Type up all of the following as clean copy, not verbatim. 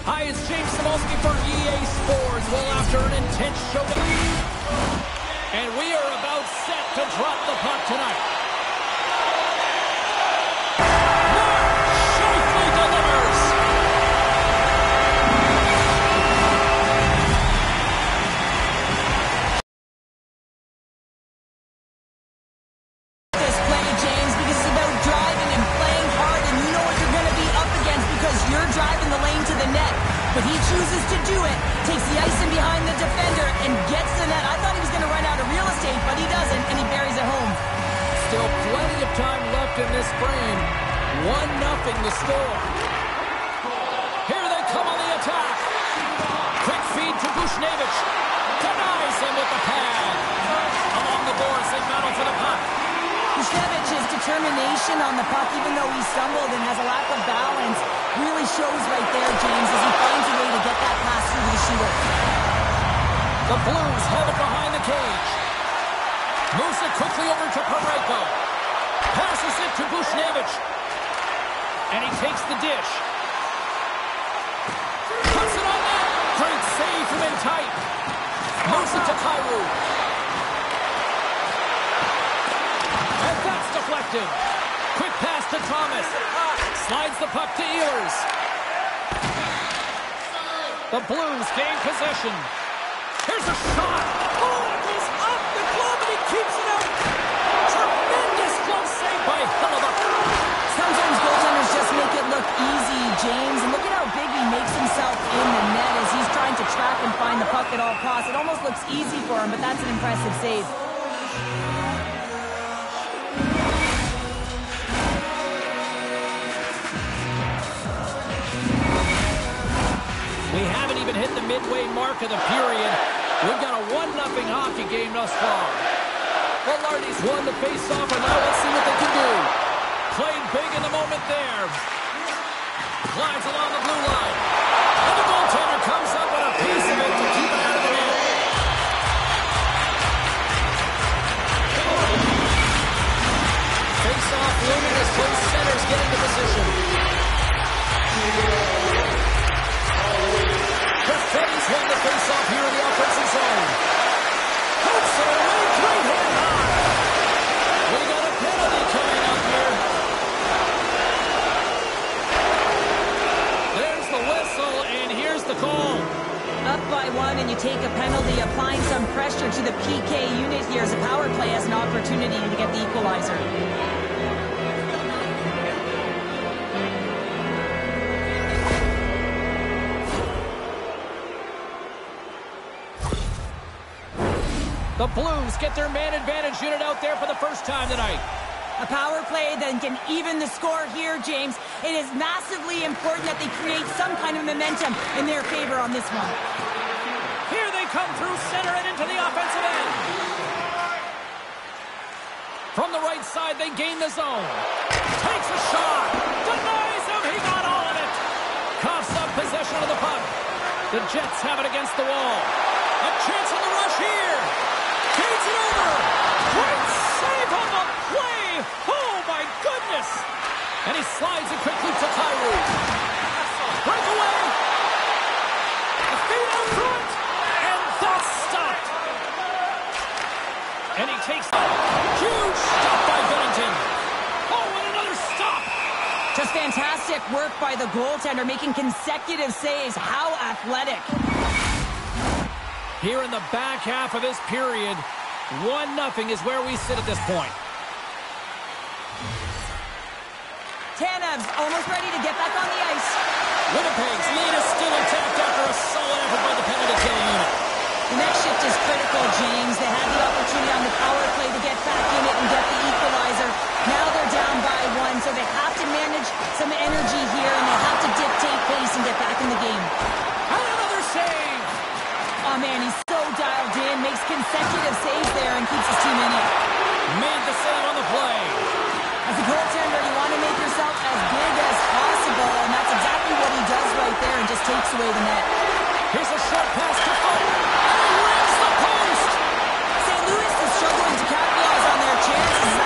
Hi, it's James Cebulski for EA Sports. Well, after an intense showdown, and we are about set to drop the puck tonight. Safely delivers. This play, James, because it's about driving and playing hard, and you know what you're going to be up against because you're driving the lane to the net. But he chooses to do it, takes the ice in behind the defender, and gets the net. I thought he was going to run out of real estate, but he doesn't, and he buries it home. Still plenty of time left in this frame. 1-0 the score. Here they come on the attack. Quick feed to Bushnevich. Denies him with the pad. Along the boards, they battle for the puck. Bushnevich's determination on the puck, even though he stumbled and has a lack of balance, really shows right there, James, as he finds a way to get that pass through to the shooter. The Blues have it behind the cage. Moves it quickly over to Parayko. Passes it to Bushnevich. And he takes the dish. Puts it on net. Great save from in tight. Moves it to Kyrou. And that's deflected. Quick pass to Thomas. Slides the puck to Ehlers. The Blues gain possession. Here's a shot. Oh, it goes up the glove and he keeps it out. Tremendous close save by Hellebuyck. Sometimes goaltenders just make it look easy, James. And look at how big he makes himself in the net as he's trying to track and find the puck at all costs. It almost looks easy for him, but that's an impressive save. We haven't even hit the midway mark of the period. We've got a 1-0 hockey game thus far. Well, Lardy's won the face-off, and now let's see what they can do. Played big in the moment there. Glides along the blue line. And the goaltender comes up with a piece of it to keep it out of the net. Face-off looming as both centers get into position. The Freddies won the face-off here in the offensive zone. Hoops it away, right hand high. We got a penalty coming up here. There's the whistle, and here's the call. Up by 1, and you take a penalty, applying some pressure to the PK unit here as a power play has an opportunity to get the equalizer. The Blues get their man advantage unit out there for the first time tonight. A power play that can even the score here, James. It is massively important that they create some kind of momentum in their favor on this one. Here they come through center and into the offensive end. From the right side, they gain the zone. Takes a shot. Denies him. He got all of it. Coughs up possession of the puck. The Jets have it against the wall. A chance on the rush here. Feeds it over. Great save on the play. Oh, my goodness. And he slides it quickly to Kyrou. Breakaway. A feed out front. And that's stopped. And he takes the huge stop by Bennington. Oh, and another stop. Just fantastic work by the goaltender, making consecutive saves. How athletic. Here in the back half of this period, 1-0 is where we sit at this point. Tanev's almost ready to get back on the ice. Winnipeg's lead is still intact after a solid effort by the penalty killing unit. The next shift is critical, James. They had the opportunity on the power play to get back in it and get the equalizer. Now they're down by 1, so they have to manage some energy here, and they have to dictate pace and get back in the game. And another save. Oh, man, he's so dialed in, makes consecutive saves there and keeps his team in it. Made the save on the play. As a goaltender, you want to make yourself as big as possible, and that's exactly what he does right there and just takes away the net. Here's a short pass to Folk, and he rams the post. St. Louis is struggling to capitalize on their chances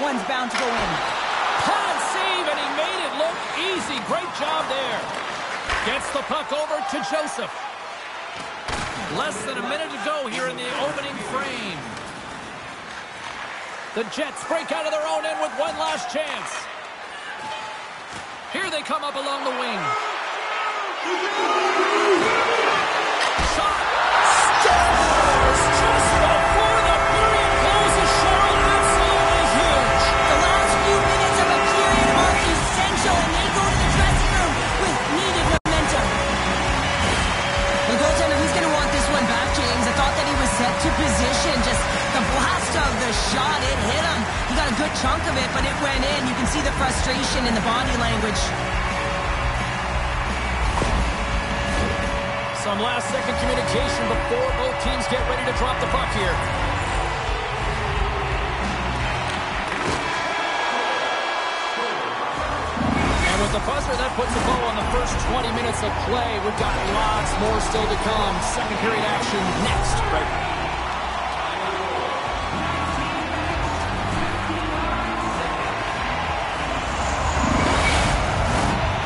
one's bound to go in. Pad save, and he made it look easy. Great job there. Gets the puck over to Joseph. Less than a minute to go here in the opening frame. The Jets break out of their own end with one last chance. Here they come up along the wing. Shot. Scores! Just before the period closes, Cheryl, absolutely huge. The last few minutes of a period are essential, and they go to the dressing room with needed momentum. The goaltender, he's going to want this one back, James. I thought that he was set to position. Just the blast of the shot, it hit him. He got a good chunk of it, but it went in. You can see the frustration in the body language. Some last-second communication before both teams get ready to drop the puck here. And with the buzzer, that puts a bow on the first 20 minutes of play. We've got lots more still to come. Second period action next. Right.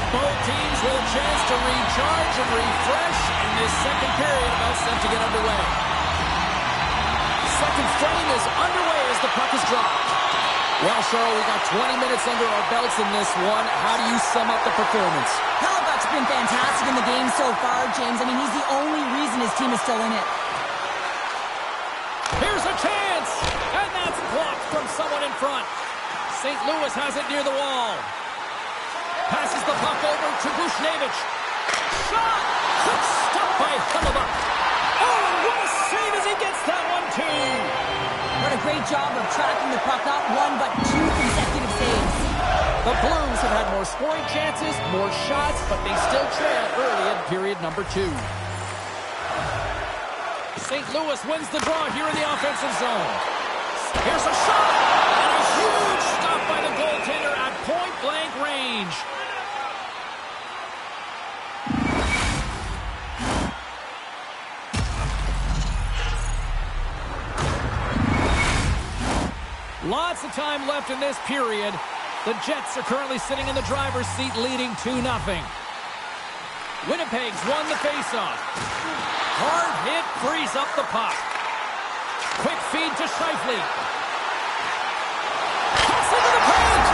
Both teams with a chance to recharge and refresh. This second period about set to get underway. Second frame is underway as the puck is dropped. Well, Cheryl, we got 20 minutes under our belts in this one. How do you sum up the performance? Hellebuck's been fantastic in the game so far, James. I mean, he's the only reason his team is still in it. Here's a chance, and that's blocked from someone in front. St. Louis has it near the wall. Passes the puck over to Bushnevich. Shot! Quick stop by Hellebuck. Oh, and what a save as he gets that one, too. What a great job of tracking the puck. Not one, but two consecutive saves. The Blues have had more scoring chances, more shots, but they still trail early in period number 2. St. Louis wins the draw here in the offensive zone. Here's a shot, and a huge stop by the goaltender at point-blank range. Lots of time left in this period. The Jets are currently sitting in the driver's seat, leading 2-0. Winnipeg's won the faceoff. Hard hit frees up the puck. Quick feed to Scheifele. Pass into the paint.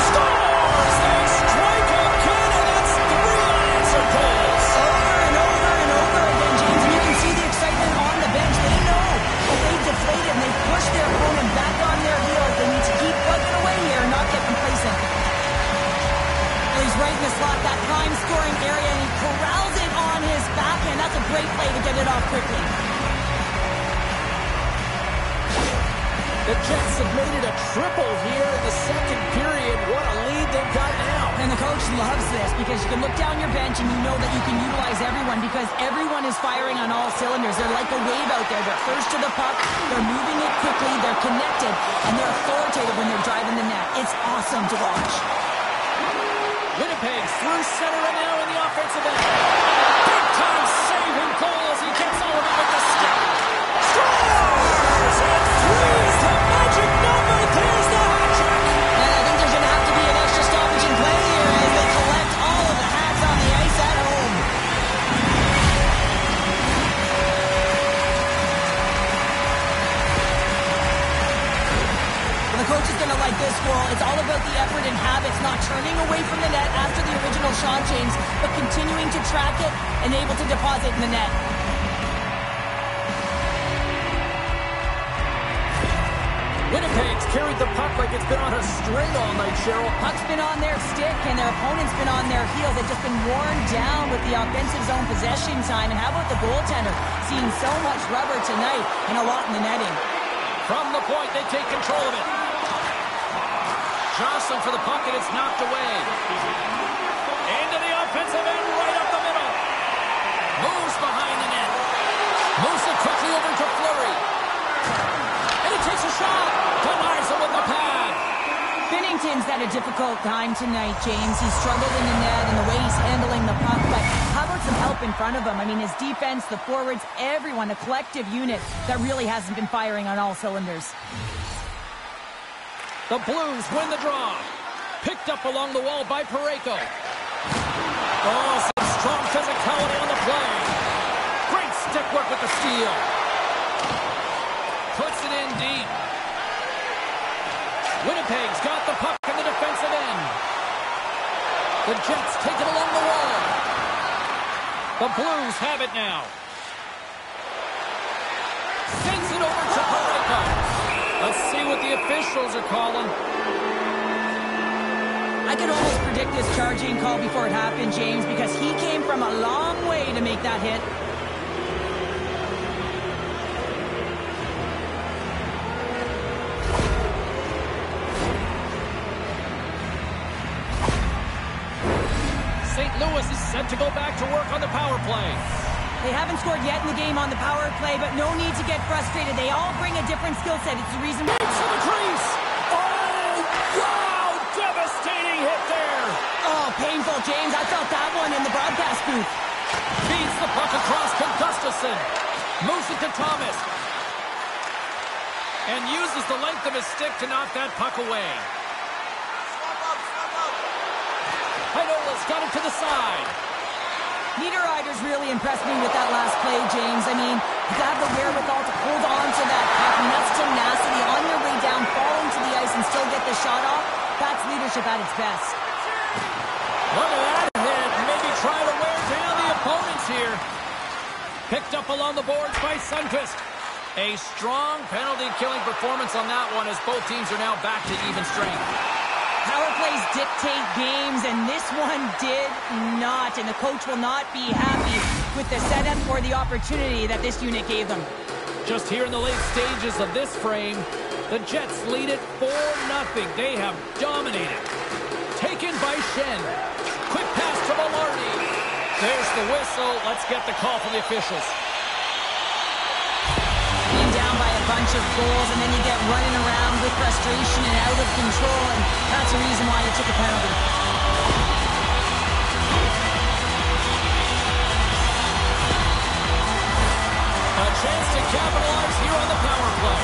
Scores! They strike again, and that's 3 unanswered goals. Over and over and over again, James. And you can see the excitement on the bench. They know that they've deflated and they've pushed their opponent back on their heels. They need to keep plugging away here and not get complacent. Well, he's right in the slot, that prime scoring area, and he corrals it on his backhand. That's a great play to get it off quickly. The Jets have made it a triple here in the second period. What a lead they've got now. And the coach loves this because you can look down your bench and you know that you can utilize everyone because everyone is firing on all cylinders. They're like a wave out there. They're first to the puck, they're moving it quickly, they're connected, and they're authoritative when they're driving the net. It's awesome to watch. Winnipeg through center and now in the offensive end. Big-time saving goal as he gets all of it with the stick. Scores! And three's the magic number. There's the hat trick. And I think there's going to have to be an extra stoppage in play here as they collect all of the hats on the ice at home. Well, the coach is going to like this goal. It's all about the effort and habits, not turning away from the net after the original shot, James, but continuing to track it and able to deposit in the net. Winnipeg's carried the puck like it's been on a string all night, Cheryl. Puck's been on their stick, and their opponent's been on their heels. They've just been worn down with the offensive zone possession time. And how about the goaltender? Seeing so much rubber tonight and a lot in the netting. From the point, they take control of it. Jostling for the puck, and it's knocked away. Into the offensive end, right up the middle. Moves behind the net. Moves it quickly over to Fleury. And he takes a shot. Denies him with the pad. Binnington's had a difficult time tonight, James. He's struggled in the net and the way he's handling the puck. But how about some help in front of him? I mean, his defense, the forwards, everyone, a collective unit that really hasn't been firing on all cylinders. The Blues win the draw. Picked up along the wall by Parayko. Oh, some strong physicality on the play. Great stick work with the steal. Puts it in deep. Winnipeg's got the puck in the defensive end. The Jets take it along the wall. The Blues have it now. Sends it over to Parayko. Let's see what the officials are calling. I could almost predict this charging call before it happened, James, because he came from a long way to make that hit. St. Louis is set to go back to work on the power play. They haven't scored yet in the game on the power play, but no need to get frustrated. They all bring a different skill set. It's the reason why... To the crease! Oh, wow! Devastating hit there! Oh, painful, James. I felt that one in the broadcast booth. Feeds the puck across to Gustafsson. Moves it to Thomas. And uses the length of his stick to knock that puck away. Hainola's got it to the side. Niederreiter's really impressed me with that last play, James. I mean, you have the wherewithal to hold on to that puck, and that's tenacity on your way down, falling to the ice, and still get the shot off. That's leadership at its best. Look at that hit. Maybe try to wear down the opponents here. Picked up along the boards by Sundqvist. A strong penalty-killing performance on that one as both teams are now back to even strength. Power plays dictate games, and this one did not. And the coach will not be happy with the setup or the opportunity that this unit gave them. Just here in the late stages of this frame, the Jets lead it 4-0. They have dominated. Taken by Shen. Quick pass to Maloney. There's the whistle. Let's get the call from the officials. Being down by a bunch of goals, and then you get running around with frustration and out of control, and that's the reason why you took a penalty. A chance to capitalize here on the power play.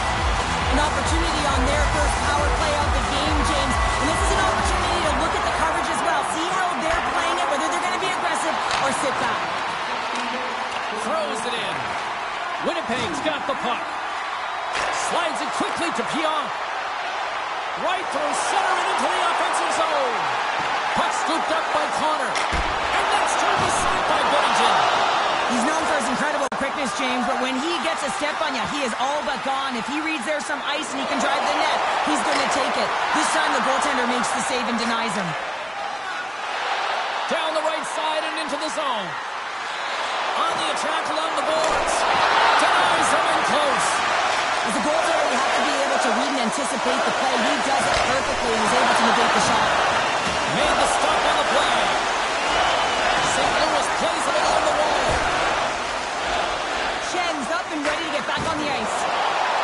An opportunity on their first power play of the game, James. And this is an opportunity to look at the coverage as well. See how they're playing it, whether they're going to be aggressive or sit back. Throws it in. Winnipeg's got the puck. Slides it quickly to Pionk. Right through center and into the offensive zone. Puck scooped up by Connor. And that's turned aside by Bennington. He's known for his incredible quickness, James, but when he gets a step on you, he is all but gone. If he reads there's some ice and he can drive the net, he's going to take it. This time the goaltender makes the save and denies him. Down the right side and into the zone. On the attack along the boards. Denies him in close. As a goaltender, you have to be able to read and anticipate the play. He does it perfectly and is able to negate the shot. Made the stop on the play. St. Louis plays it along the wall. Shen's up and ready to get back on the ice.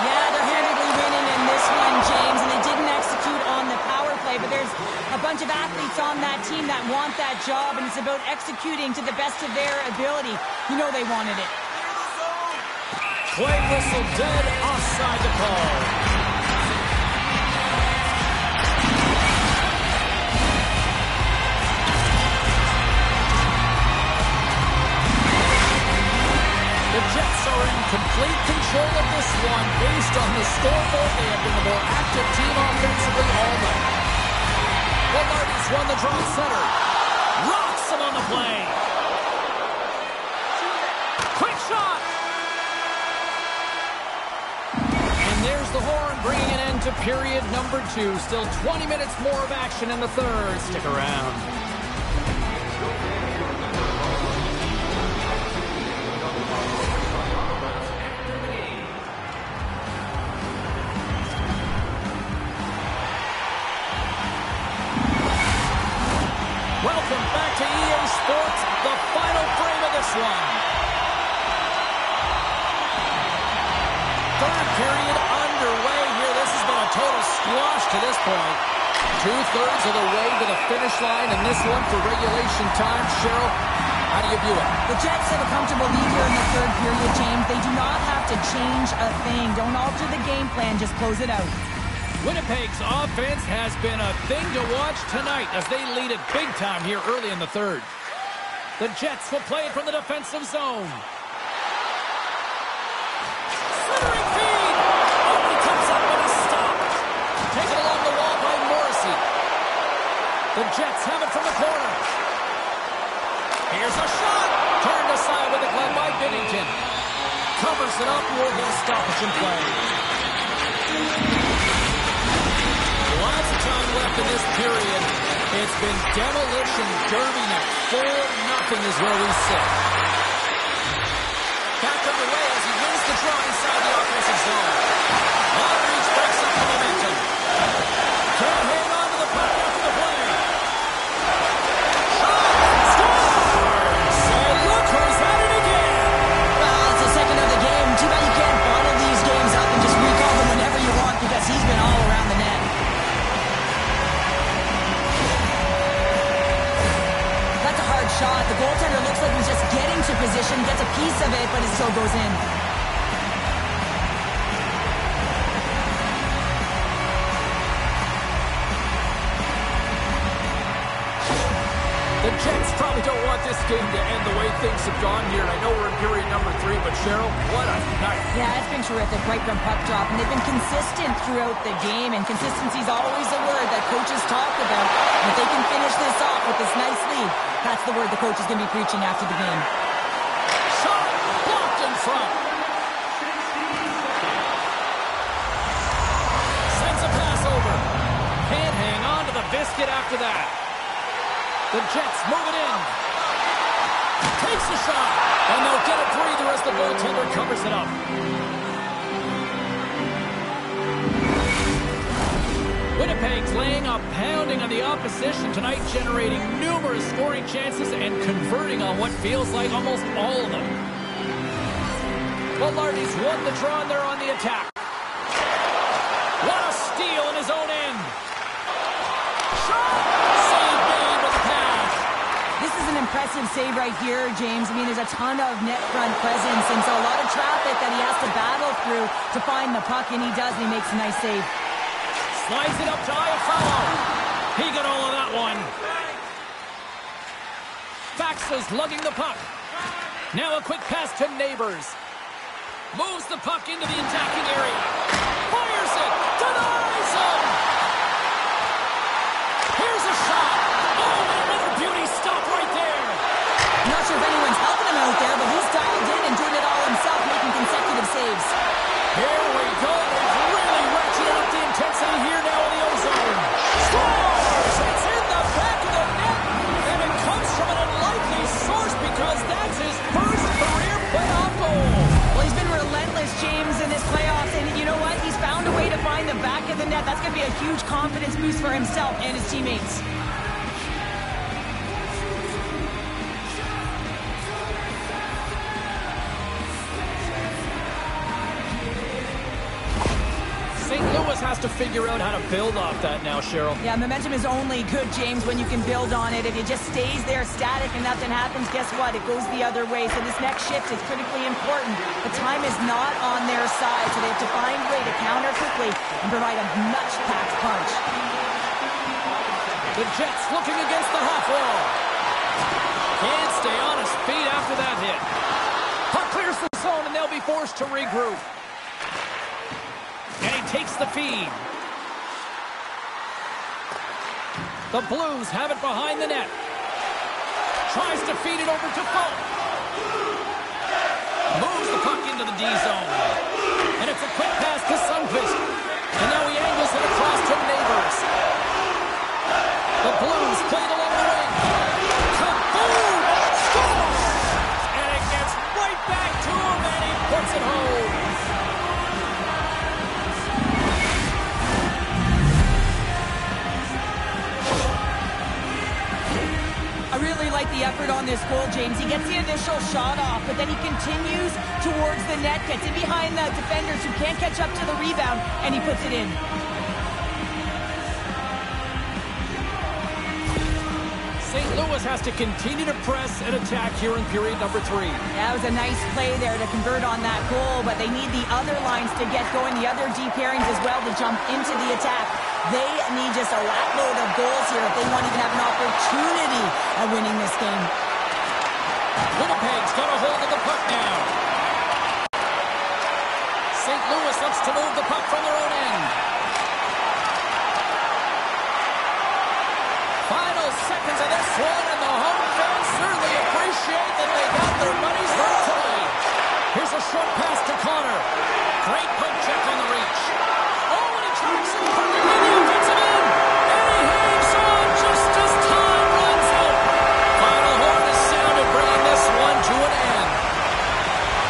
Yeah, they're handedly winning in this one, James, and they didn't execute on the power play, but there's a bunch of athletes on that team that want that job, and it's about executing to the best of their ability. You know they wanted it. Play whistle dead, offside the call. The Jets are in complete control of this one. Based on the scoreboard, they have been the more active team offensively all night. Wallardy's won the draw center. Rocks him on the play. Quick shot. And there's the horn, bringing an end to period number 2. Still 20 minutes more of action in the third. Stick around. Welcome back to EA Sports, the final frame of this one. Third period underway here. This has been a total squash to this point. 2/3 of the way to the finish line in this one for regulation time. Cheryl, how do you view it? The Jets have a comfortable lead here in the third period, James. They do not have to change a thing. Don't alter the game plan, just close it out. Winnipeg's offense has been a thing to watch tonight as they lead it big time here early in the third. The Jets will play it from the defensive zone. Centering feed! Oh, he comes up with a stop. Taken along the wall by Morrissey. The Jets have it from the corner. Here's a shot. Turned aside with a glove by Binnington. Covers it up with a stoppage in play. Lots of time left in this period. It's been demolition derby now. 4-0 is where we sit. Back underway as he wins the draw inside the offensive zone. Aldridge breaks up the momentum. Can't hang on to the puck after the play. Shot! Scores! And look who's at it again! Well, it's the second of the game. Too bad you can't bottle these games up and just recall them whenever you want because he's been all around the net. That's a hard shot. The goaltender looks like he's just getting to position, gets a piece of it, but it still goes in. The Jets probably don't want this game to end the way things have gone here. I know we're in period number 3, but Cheryl, what a night. Yeah, it's been terrific right from puck drop, and they've been consistent throughout the game, and consistency is always a word that coaches talk about. And if they can finish this off with this nice lead, that's the word the coach is going to be preaching after the game. Shot blocked in front. Sends a pass over. Can't hang on to the biscuit after that. The Jets move it in. Takes a shot. And they'll get a breather as the goaltender covers it up. Winnipeg's laying a pounding on the opposition tonight, generating numerous scoring chances and converting on what feels like almost all of them. Velarde's won the draw and they're on the attack. What a steal in his own end. Shot! This is an impressive save right here, James. I mean, there's a ton of net front presence, and so a lot of traffic that he has to battle through to find the puck, and he does, and he makes a nice save. Slides it up to Iafallo. He got all of that one. Faxa's lugging the puck. Now a quick pass to Neighbors. Moves the puck into the attacking area. Fires it. Denies him. Here's a shot. Oh, another beauty stop right there. I'm not sure if anyone's helping him out there, but he's dialed in and doing it all himself, making consecutive saves. Here we go. They've really ratcheted up the intensity here now in the ozone. Scores! It's in the back of the net, and it comes from an unlikely source because that's his first career playoff goal. Well, he's been relentless, James, in this playoffs, and you know what? He's found a way to find the back of the net. That's going to be a huge confidence boost for himself and his teammates. St. Louis has to figure out how to build off that now, Cheryl. Yeah, momentum is only good, James, when you can build on it. If it just stays there static and nothing happens, guess what? It goes the other way. So this next shift is critically important. The time is not on their side, so they have to find a way to counter quickly and provide a much-packed punch. The Jets looking against the half wall. Can't stay on his feet after that hit. Puck clears the zone, and they'll be forced to regroup. And he takes the feed. The Blues have it behind the net. Tries to feed it over to Folk. Moves the puck into the D zone. And it's a quick pass to Sundqvist. And now he angles it across to Neighbors. The Blues play it along the wing. Kaboom! Scores! And it gets right back to him, and he puts it home. I really like the effort on this goal, James. He gets the initial shot off, but then he continues towards the net, gets in behind the defenders who can't catch up to the rebound, and he puts it in. St. Louis has to continue to press and attack here in period number 3. That was a nice play there to convert on that goal, but they need the other lines to get going, the other deep pairings as well to jump into the attack. They need just a lot of goals here if they want to even have an opportunity at winning this game. Winnipeg's got a hold of the puck now. St. Louis looks to move the puck from their own end. Final seconds of this one, and the home fans certainly appreciate that they got their money's worth tonight. Here's a short pass to Connor. Great poke check on the reach. Oh, and he tracks it perfectly in the offensive end. And he hangs on just as time runs out. Final horn is sounded, bringing this one to an end.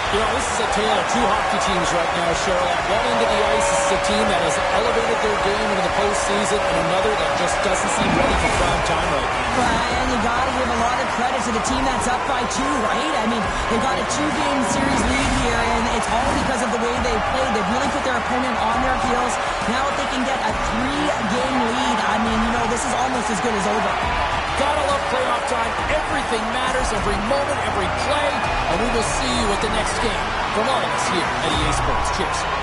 You know, this is a tale of two hockey teams right now, Cheryl. At one end of the ice, this is a team that has elevated their game into the postseason, and another that just doesn't seem ready for prime time right now. And you got to give a lot of credit to the team that's up by 2, right? I mean, they've got a 2-game series lead here, and it's all because of the way they played. They've really put their opponent on their heels. Now if they can get a 3-game lead, I mean, you know, this is almost as good as over. Gotta love playoff time. Everything matters, every moment, every play. And we will see you at the next game from all of us here at EA Sports. Cheers.